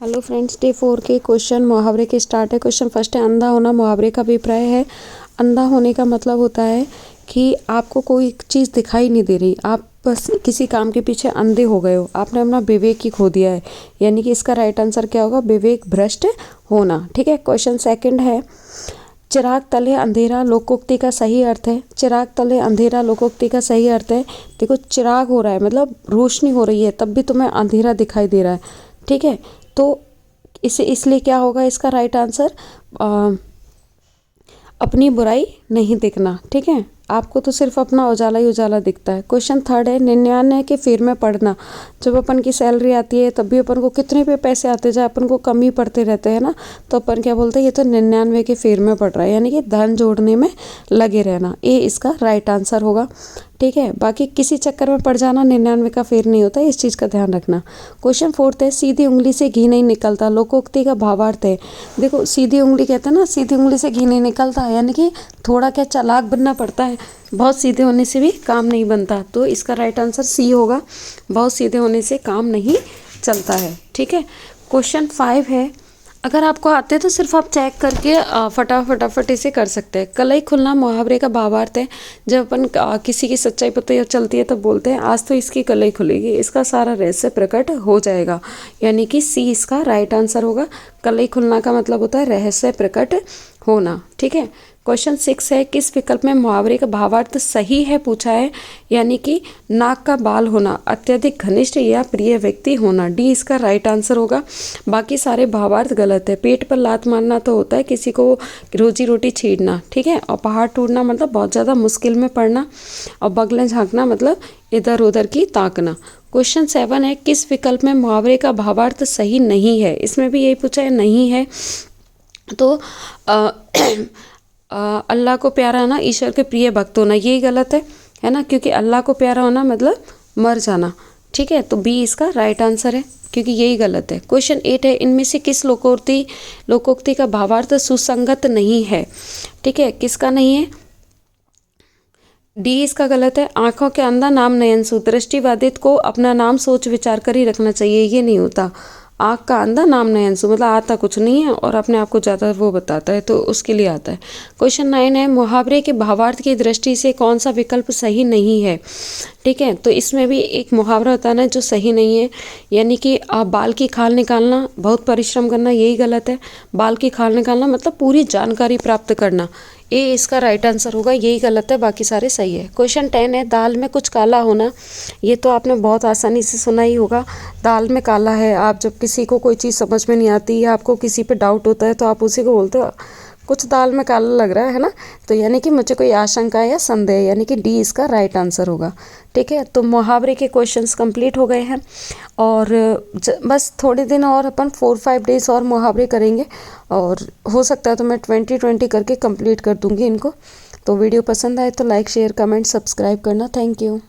Hello friends, day 4 के question मुहावरे के स्टार्ट है। क्वेश्चन फर्स्ट है, अंधा होना मुहावरे का अभिप्राय है। अंधा होने का मतलब होता है कि आपको कोई चीज़ दिखाई नहीं दे रही, आप बस किसी काम के पीछे अंधे हो गए हो, आपने अपना विवेक ही खो दिया है। यानी कि इसका राइट आंसर क्या होगा? विवेक भ्रष्ट होना। ठीक है। क्वेश्चन सेकंड है, चिराग तले अंधेरा लोकोक्ति का सही अर्थ है। चिराग तले अंधेरा लोकोक्ति का सही अर्थ है, देखो चिराग हो रहा है मतलब रोशनी हो रही है, तब भी तुम्हें अंधेरा दिखाई दे रहा है। ठीक है, तो इसे इसलिए क्या होगा इसका राइट आंसर? अपनी बुराई नहीं दिखना। ठीक है, आपको तो सिर्फ अपना उजाला ही उजाला दिखता है। क्वेश्चन थर्ड है, 99 के फेर में पढ़ना। जब अपन की सैलरी आती है तब भी अपन को कितने पे पैसे आते जाए अपन को कम ही पड़ते रहते हैं ना, तो अपन क्या बोलते हैं, ये तो 99 के फेर में पड़ रहा है, यानी कि धन जोड़ने में लगे रहना। ये इसका राइट आंसर होगा। ठीक है, बाकी किसी चक्कर में पड़ जाना 99 का फेर नहीं होता, इस चीज़ का ध्यान रखना। क्वेश्चन फोर्थ है, सीधी उंगली से घी नहीं निकलता लोकोक्ति का भावार्थ है। देखो सीधी उंगली कहते हैं ना, सीधी उंगली से घी नहीं निकलता, यानी कि थोड़ा क्या चालाक बनना पड़ता है, बहुत सीधे होने से भी काम नहीं बनता। तो इसका राइट आंसर सी होगा, बहुत सीधे होने से काम नहीं चलता है। ठीक है। क्वेश्चन 5 है, अगर आपको आते हैं तो सिर्फ आप चेक करके फटाफट इसे कर सकते हैं। कलई खुलना मुहावरे का भावार्थ है। जब अपन किसी की सच्चाई पता चलती है तो बोलते हैं आज तो इसकी कलई खुलेगी, इसका सारा रहस्य प्रकट हो जाएगा, यानी कि सी इसका राइट आंसर होगा। कलई खुलना का मतलब होता है रहस्य प्रकट होना। ठीक है। क्वेश्चन 6 है, किस विकल्प में मुहावरे का भावार्थ सही है पूछा है, यानी कि नाक का बाल होना, अत्यधिक घनिष्ठ या प्रिय व्यक्ति होना। डी इसका राइट आंसर होगा, बाकी सारे भावार्थ गलत है। पेट पर लात मारना तो होता है किसी को रोजी रोटी छीनना। ठीक है, और पहाड़ टूटना मतलब बहुत ज़्यादा मुश्किल में पड़ना, और बगलें झाँकना मतलब इधर उधर की ताकना। क्वेश्चन 7 है, किस विकल्प में मुहावरे का भावार्थ सही नहीं है। इसमें भी यही पूछा है, नहीं है तो अल्लाह को प्यारा होना, ईश्वर के प्रिय भक्त होना, यही गलत है ना, क्योंकि अल्लाह को प्यारा होना मतलब मर जाना। ठीक है, तो बी इसका राइट आंसर है, क्योंकि यही गलत है। क्वेश्चन 8 है, इनमें से किस लोकोक्ति का भावार्थ सुसंगत नहीं है। ठीक है, किसका नहीं है? डी इसका गलत है। आंखों के अंधा नाम नयनसु, दृष्टिबाधित को अपना नाम सोच विचार कर ही रखना चाहिए, ये नहीं होता। आँख का अंधा नाम नयनसु मतलब आता कुछ नहीं है और अपने आप को ज़्यादा वो बताता है, तो उसके लिए आता है। क्वेश्चन 9 है, मुहावरे के भावार्थ की दृष्टि से कौन सा विकल्प सही नहीं है। ठीक है, तो इसमें भी एक मुहावरा होता है ना जो सही नहीं है, यानी कि आप बाल की खाल निकालना, बहुत परिश्रम करना, यही गलत है। बाल की खाल निकालना मतलब पूरी जानकारी प्राप्त करना, ये इसका राइट आंसर होगा, यही गलत है, बाकी सारे सही है। क्वेश्चन 10 है, दाल में कुछ काला होना। ये तो आपने बहुत आसानी से सुना ही होगा, दाल में काला है। आप जब किसी को कोई चीज़ समझ में नहीं आती या आपको किसी पे डाउट होता है तो आप उसी को बोलते हो कुछ दाल में काला लग रहा है ना, तो यानी कि मुझे कोई आशंका है या संदेह है, यानी कि डी इसका राइट आंसर होगा। ठीक है, तो मुहावरे के क्वेश्चंस कंप्लीट हो गए हैं, और बस थोड़े दिन और अपन 4-5 डेज और मुहावरे करेंगे, और हो सकता है तो मैं 20-20 करके कंप्लीट कर दूंगी इनको। तो वीडियो पसंद आए तो लाइक शेयर कमेंट सब्सक्राइब करना। Thank you.